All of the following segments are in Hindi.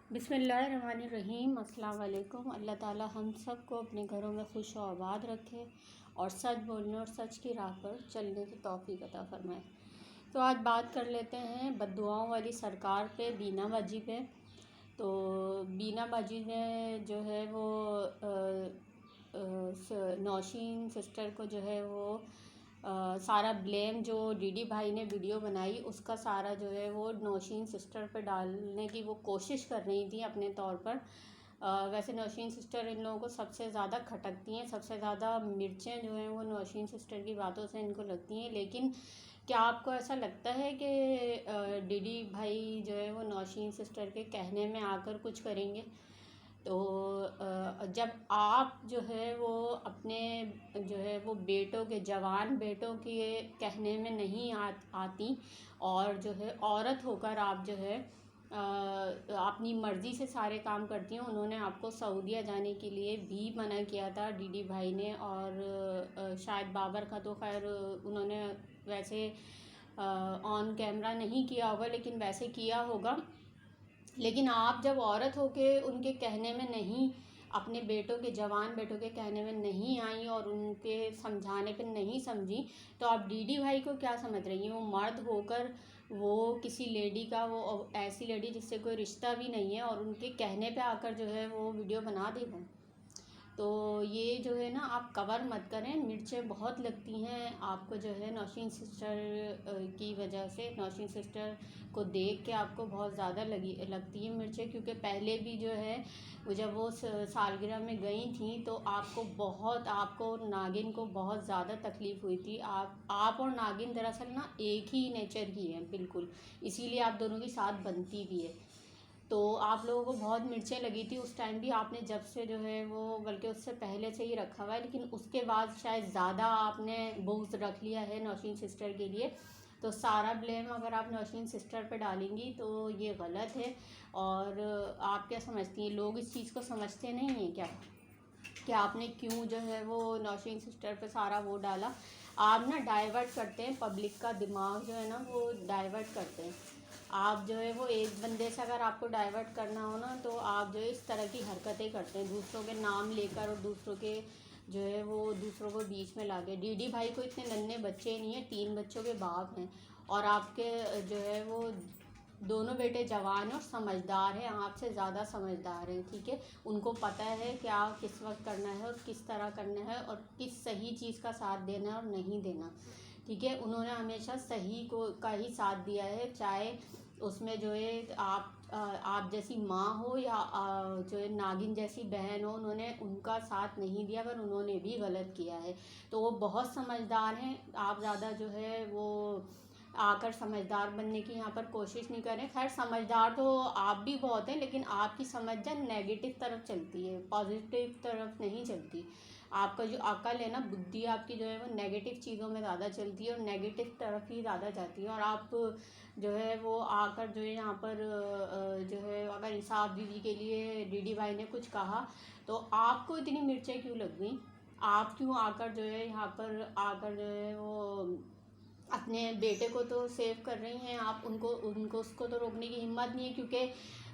बिस्मिल्लाहिर्रहमानिर्रहीम। अस्सलाम वालेकुम। अल्लाह ताला हम सब को अपने घरों में खुश और आबाद रखे और सच बोलने और सच की राह पर चलने की तौफीक अता फरमाए। तो आज बात कर लेते हैं बद्दुआओं वाली सरकार पे, बीना बाजी पे। तो बीना बाजी ने जो है वो नौशीन सिस्टर को जो है वो सारा ब्लेम जो डीडी भाई ने वीडियो बनाई उसका सारा जो है वो नौशीन सिस्टर पे डालने की वो कोशिश कर रही थी अपने तौर पर। वैसे नौशीन सिस्टर इन लोगों को सबसे ज़्यादा खटकती हैं, सबसे ज़्यादा मिर्चें जो हैं वो नौशीन सिस्टर की बातों से इनको लगती हैं। लेकिन क्या आपको ऐसा लगता है कि डीडी भाई जो है वो नौशीन सिस्टर के कहने में आकर कुछ करेंगे? तो जब आप जो है वो अपने जो है वो बेटों के, जवान बेटों के कहने में नहीं आती और जो है औरत होकर आप जो है अपनी मर्ज़ी से सारे काम करती हैं। उन्होंने आपको सऊदीया जाने के लिए भी मना किया था डीडी भाई ने, और शायद बाबर का तो खैर उन्होंने वैसे ऑन कैमरा नहीं किया होगा, लेकिन वैसे किया होगा। लेकिन आप जब औरत होके उनके कहने में नहीं, अपने बेटों के, जवान बेटों के कहने में नहीं आई और उनके समझाने पे नहीं समझी, तो आप डीडी भाई को क्या समझ रही हैं? वो मर्द होकर वो किसी लेडी का, वो ऐसी लेडी जिससे कोई रिश्ता भी नहीं है, और उनके कहने पे आकर जो है वो वीडियो बना देगा। तो ये जो है ना, आप कवर मत करें। मिर्चें बहुत लगती हैं आपको जो है नौशीन सिस्टर की वजह से। नौशीन सिस्टर को देख के आपको बहुत ज़्यादा लगती है मिर्चें, क्योंकि पहले भी जो है वो जब वो सालगिरह में गई थी तो आपको नागिन को बहुत ज़्यादा तकलीफ़ हुई थी। आप और नागिन दरअसल ना एक ही नेचर की हैं बिल्कुल, इसीलिए आप दोनों की साथ बनती भी है। तो आप लोगों को बहुत मिर्चें लगी थी उस टाइम भी। आपने जब से जो है वो, बल्कि उससे पहले से ही रखा हुआ है, लेकिन उसके बाद शायद ज़्यादा आपने बुग़्ज़ रख लिया है नौशीन सिस्टर के लिए। तो सारा ब्लेम अगर आप नौशीन सिस्टर पे डालेंगी तो ये गलत है। और आप क्या समझती हैं, लोग इस चीज़ को समझते नहीं हैं क्या कि आपने क्यों जो है वो नौशीन सिस्टर पे सारा वो डाला? आप ना डाइवर्ट करते हैं पब्लिक का दिमाग, जो है ना वो डाइवर्ट करते हैं। आप जो है वो एक बंदे से अगर आपको डाइवर्ट करना हो ना, तो आप जो है इस तरह की हरकतें करते हैं, दूसरों के नाम लेकर और दूसरों के जो है वो दूसरों को बीच में ला के। डीडी भाई को इतने नन्हे बच्चे नहीं हैं, 3 बच्चों के बाप हैं, और आपके जो है वो दोनों बेटे जवान और समझदार हैं, आपसे ज़्यादा समझदार हैं। ठीक है, उनको पता है क्या किस वक्त करना है और किस तरह करना है और किस सही चीज़ का साथ देना और नहीं देना। ठीक है, उन्होंने हमेशा सही को का ही साथ दिया है, चाहे उसमें जो है आप जैसी माँ हो या जो है नागिन जैसी बहन हो, उन्होंने उनका साथ नहीं दिया, पर उन्होंने भी गलत किया है। तो वो बहुत समझदार हैं, आप ज़्यादा जो है वो आकर समझदार बनने की यहाँ पर कोशिश नहीं करें। खैर समझदार तो आप भी बहुत हैं, लेकिन आपकी समझ जो नेगेटिव तरफ चलती है, पॉजिटिव तरफ नहीं चलती। आपका जो अकल है ना, बुद्धि आपकी जो है वो नेगेटिव चीज़ों में ज़्यादा चलती है और नेगेटिव तरफ ही ज़्यादा जाती है। और आप जो है वो आकर जो है यहाँ पर जो है अगर इंसाफ दीदी के लिए डीडी भाई ने कुछ कहा, तो आपको इतनी मिर्चें क्यों लग गई? आप क्यों आकर जो है यहाँ पर आकर जो है वो अपने बेटे को तो सेव कर रही हैं आप, उनको उसको तो रोकने की हिम्मत नहीं है। क्योंकि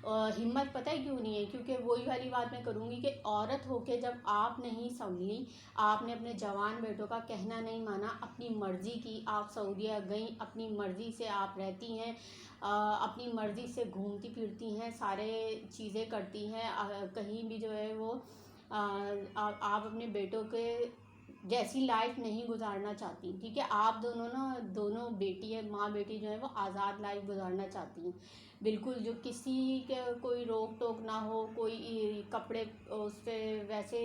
हिम्मत पता है क्यों नहीं है? क्योंकि वही वाली बात मैं करूँगी कि औरत होके जब आप नहीं संभली, आपने अपने जवान बेटों का कहना नहीं माना, अपनी मर्ज़ी की, आप सऊदीया गई, अपनी मर्ज़ी से आप रहती हैं, अपनी मर्ज़ी से घूमती फिरती हैं, सारे चीज़ें करती हैं, कहीं भी जो है वो आप अपने बेटों के जैसी लाइफ नहीं गुजारना चाहती। ठीक है, आप दोनों ना, दोनों बेटी है, माँ बेटी जो है वो आज़ाद लाइफ गुजारना चाहती हैं बिल्कुल, जो किसी के कोई रोक टोक ना हो, कोई कपड़े उस पर वैसे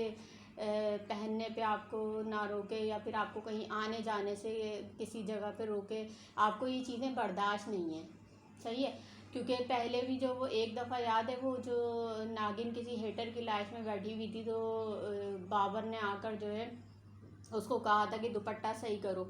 पहनने पे आपको ना रोके, या फिर आपको कहीं आने जाने से किसी जगह पे रोके। आपको ये चीज़ें बर्दाश्त नहीं है, सही है? क्योंकि पहले भी जो वो एक दफ़ा याद है, वो जो नागिन किसी हेटर की लाइफ में बैठी हुई थी, तो बाबर ने आकर जो है उसको कहा था कि दुपट्टा सही करो,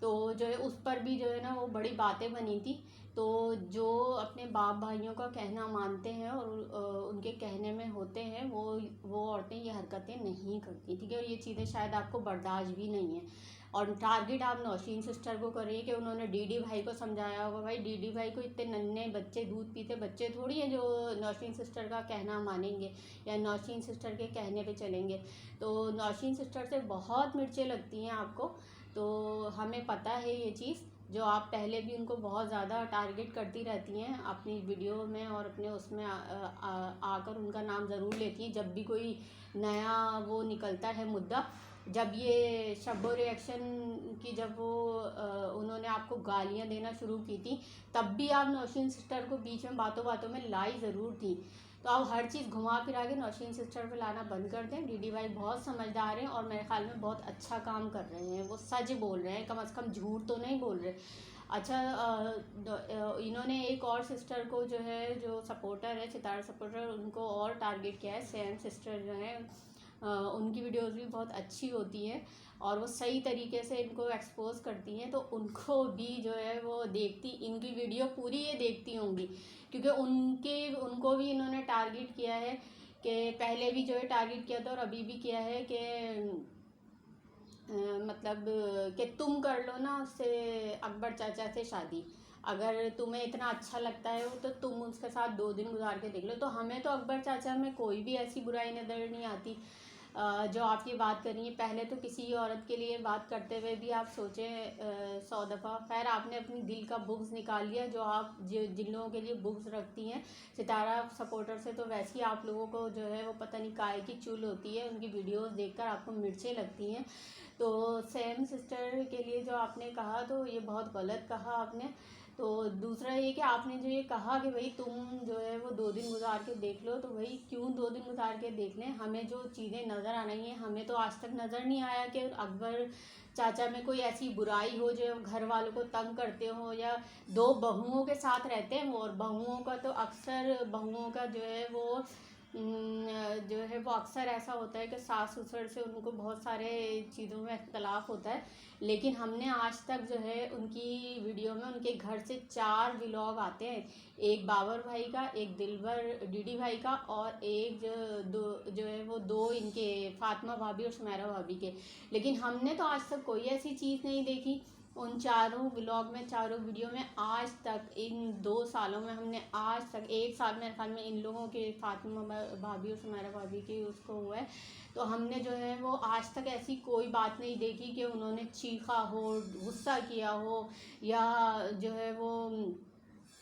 तो जो है उस पर भी जो है ना वो बड़ी बातें बनी थी। तो तो जो अपने बाप भाइयों का कहना मानते हैं और उनके कहने में होते हैं, वो औरतें ये हरकतें नहीं करती, ठीक है। और ये चीज़ें शायद आपको बर्दाश्त भी नहीं है। और टारगेट आप नौशीन सिस्टर को करिए कि उन्होंने डीडी भाई को समझाया होगा। भाई डीडी भाई को इतने नन्हे बच्चे, दूध पीते बच्चे थोड़ी हैं जो नौशीन सिस्टर का कहना मानेंगे या नौशीन सिस्टर के कहने पे चलेंगे। तो नौशीन सिस्टर से बहुत मिर्चें लगती हैं आपको, तो हमें पता है ये चीज़। जो आप पहले भी उनको बहुत ज़्यादा टारगेट करती रहती हैं अपनी वीडियो में और अपने उसमें आकर उनका नाम ज़रूर लेती हैं जब भी कोई नया वो निकलता है मुद्दा। जब ये शब्बो रिएक्शन की जब वो उन्होंने आपको गालियाँ देना शुरू की थी, तब भी आप नौशीन सिस्टर को बीच में बातों बातों में लाई ज़रूर थी। तो आप हर चीज़ घुमा फिरा के नौशीन सिस्टर पे लाना बंद कर दें। डीडी भाई बहुत समझदार हैं और मेरे ख्याल में बहुत अच्छा काम कर रहे हैं, वो सच बोल रहे हैं, कम से कम झूठ तो नहीं बोल रहे। अच्छा, इन्होंने एक और सिस्टर को जो है, जो सपोर्टर है, सितारा सपोर्टर, उनको और टारगेट किया है। सैम सिस्टर जो है, उनकी वीडियोस भी बहुत अच्छी होती हैं और वो सही तरीके से इनको एक्सपोज करती हैं, तो उनको भी जो है वो देखती, इनकी वीडियो पूरी ये देखती होंगी, क्योंकि उनको भी इन्होंने टारगेट किया है कि पहले भी जो है टारगेट किया था और अभी भी किया है कि मतलब कि तुम कर लो ना उससे, अकबर चाचा से शादी। अगर तुम्हें इतना अच्छा लगता है वो, तो तुम उसके साथ 2 दिन गुजार के देख लो। तो हमें तो अकबर चाचा में कोई भी ऐसी बुराई नज़र नहीं आती। जो आप ये बात कर रही हैं, पहले तो किसी औरत के लिए बात करते हुए भी आप सोचें 100 दफ़ा। खैर, आपने अपनी दिल का बुग्ज़ निकाल लिया, जो आप जिन लोगों के लिए बुग्ज़ रखती हैं सितारा सपोर्टर से, तो वैसे ही आप लोगों को जो है वो पता नहीं काहे की चुल होती है, उनकी वीडियोस देखकर आपको मिर्चें लगती हैं। तो सैम सिस्टर के लिए जो आपने कहा, तो ये बहुत गलत कहा आपने। तो दूसरा ये कि आपने जो ये कहा कि भाई तुम जो है वो 2 दिन गुजार के देख लो, तो भाई क्यों 2 दिन गुजार के देख लें? हमें जो चीज़ें नज़र आ रही हैं, हमें तो आज तक नज़र नहीं आया कि अकबर चाचा में कोई ऐसी बुराई हो जो घर वालों को तंग करते हो, या 2 बहुओं के साथ रहते हैं वो, और बहुओं का तो अक्सर, बहुओं का जो है वो जो है वो अक्सर ऐसा होता है कि सास ससुर से उनको बहुत सारे चीज़ों में इख्तलाफ होता है। लेकिन हमने आज तक जो है उनकी वीडियो में उनके घर से 4 व्लॉग आते हैं, एक बाबर भाई का, एक दिलबर डीडी भाई का, और एक जो है वो 2 इनके फातिमा भाभी और सुमेरा भाभी के। लेकिन हमने तो आज तक कोई ऐसी चीज़ नहीं देखी उन चारों व्लॉग में, चारों वीडियो में। आज तक इन 2 सालों में हमने आज तक, 1 साल मेरे ख्याल में इन लोगों के, फातिमा भाभी और सुमेरा भाभी की उसको हुआ है, तो हमने जो है वो आज तक ऐसी कोई बात नहीं देखी कि उन्होंने चीखा हो, गुस्सा किया हो, या जो है वो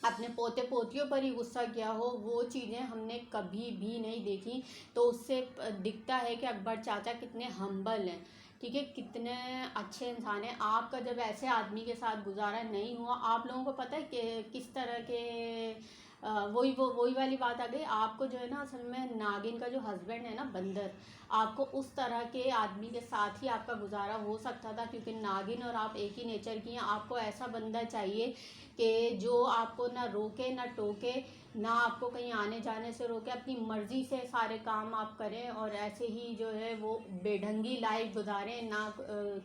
अपने पोते पोतियों पर ही गुस्सा किया हो। वो चीज़ें हमने कभी भी नहीं देखी। तो उससे दिखता है कि अकबर चाचा कितने हम्बल हैं, ठीक है, कितने अच्छे इंसान हैं। आपका जब ऐसे आदमी के साथ गुजारा नहीं हुआ, आप लोगों को पता है कि किस तरह के वही वाली बात आ गई। आपको जो है ना, असल में नागिन का जो हस्बैंड है ना, बंदर, आपको उस तरह के आदमी के साथ ही आपका गुजारा हो सकता था, क्योंकि नागिन और आप एक ही नेचर की हैं। आपको ऐसा बंदा चाहिए कि जो आपको ना रोके ना टोके, ना आपको कहीं आने जाने से रोके, अपनी मर्ज़ी से सारे काम आप करें, और ऐसे ही जो है वो बेढंगी लाइफ गुजारें, ना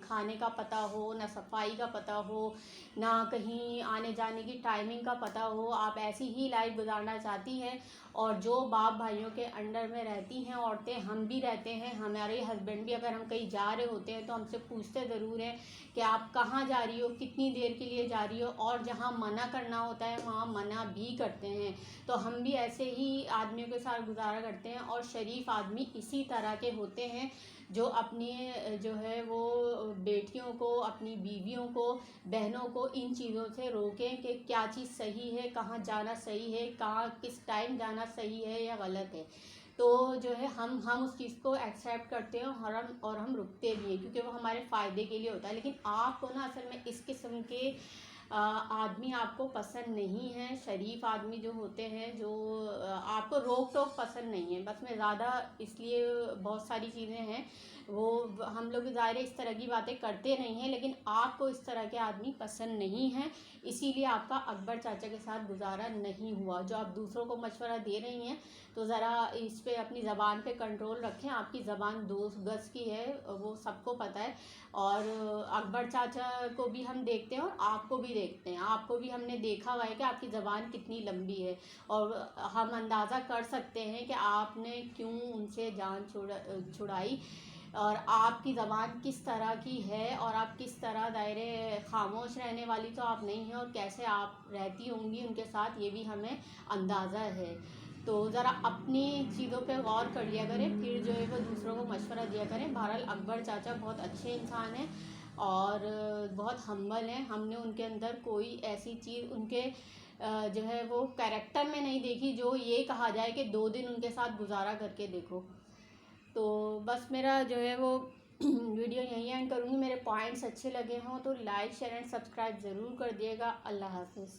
खाने का पता हो, ना सफाई का पता हो, ना कहीं आने जाने की टाइमिंग का पता हो। आप ऐसी ही लाइफ गुजारना चाहती हैं। और जो बाप भाइयों के अंडर में रहती हैं औरतें, हम भी रहते हैं, हमारे हस्बैंड भी अगर हम कहीं जा रहे होते हैं तो हमसे पूछते ज़रूर हैं कि आप कहाँ जा रही हो, कितनी देर के लिए जा रही हो, और जहाँ मना करना होता है वहाँ मना भी करते हैं। तो हम भी ऐसे ही आदमियों के साथ गुजारा करते हैं, और शरीफ आदमी इसी तरह के होते हैं जो अपनी जो है वो बेटियों को, अपनी बीवियों को, बहनों को इन चीज़ों से रोकें कि क्या चीज़ सही है, कहाँ जाना सही है, कहाँ किस टाइम जाना सही है या गलत है। तो जो है हम उस चीज़ को एक्सेप्ट करते हैं, और हम रुकते भी हैं, क्योंकि वो हमारे फ़ायदे के लिए होता है। लेकिन आपको ना असल में इस किस्म के आदमी आपको पसंद नहीं है। शरीफ आदमी जो होते हैं, जो आपको रोक टोक पसंद नहीं है। बस मैं ज़्यादा इसलिए, बहुत सारी चीज़ें हैं वो, हम लोग ज़ाहिर है इस तरह की बातें करते नहीं हैं, लेकिन आपको इस तरह के आदमी पसंद नहीं हैं, इसीलिए आपका अकबर चाचा के साथ गुजारा नहीं हुआ। जो आप दूसरों को मशवरा दे रही हैं, तो ज़रा इस पे अपनी ज़बान पे कंट्रोल रखें। आपकी ज़बान 2 गज़ की है, वो सबको पता है। और अकबर चाचा को भी हम देखते हैं और आपको भी देखते हैं। देखते हैं। आपको भी हमने देखा हुआ है कि आपकी ज़बान कितनी लंबी है, और हम अंदाज़ा कर सकते हैं कि आपने क्यों उनसे जान छुड़ाई, और आपकी ज़बान किस तरह की है, और आप किस तरह दायरे खामोश रहने वाली तो आप नहीं हैं, और कैसे आप रहती होंगी उनके साथ, ये भी हमें अंदाज़ा है। तो ज़रा अपनी चीज़ों पे गौर कर लिया करें, फिर जो है वो दूसरों को मशवरा दिया करें। बहरहाल अकबर चाचा बहुत अच्छे इंसान हैं और बहुत हम्बल हैं। हमने उनके अंदर कोई ऐसी चीज़ उनके जो है वो कैरेक्टर में नहीं देखी जो ये कहा जाए कि 2 दिन उनके साथ गुजारा करके देखो। तो बस मेरा जो है वो वीडियो यहीं एंड करूँगी। मेरे पॉइंट्स अच्छे लगे हों तो लाइक शेयर एंड सब्सक्राइब ज़रूर कर दिएगा। अल्लाह हाफ़िज़।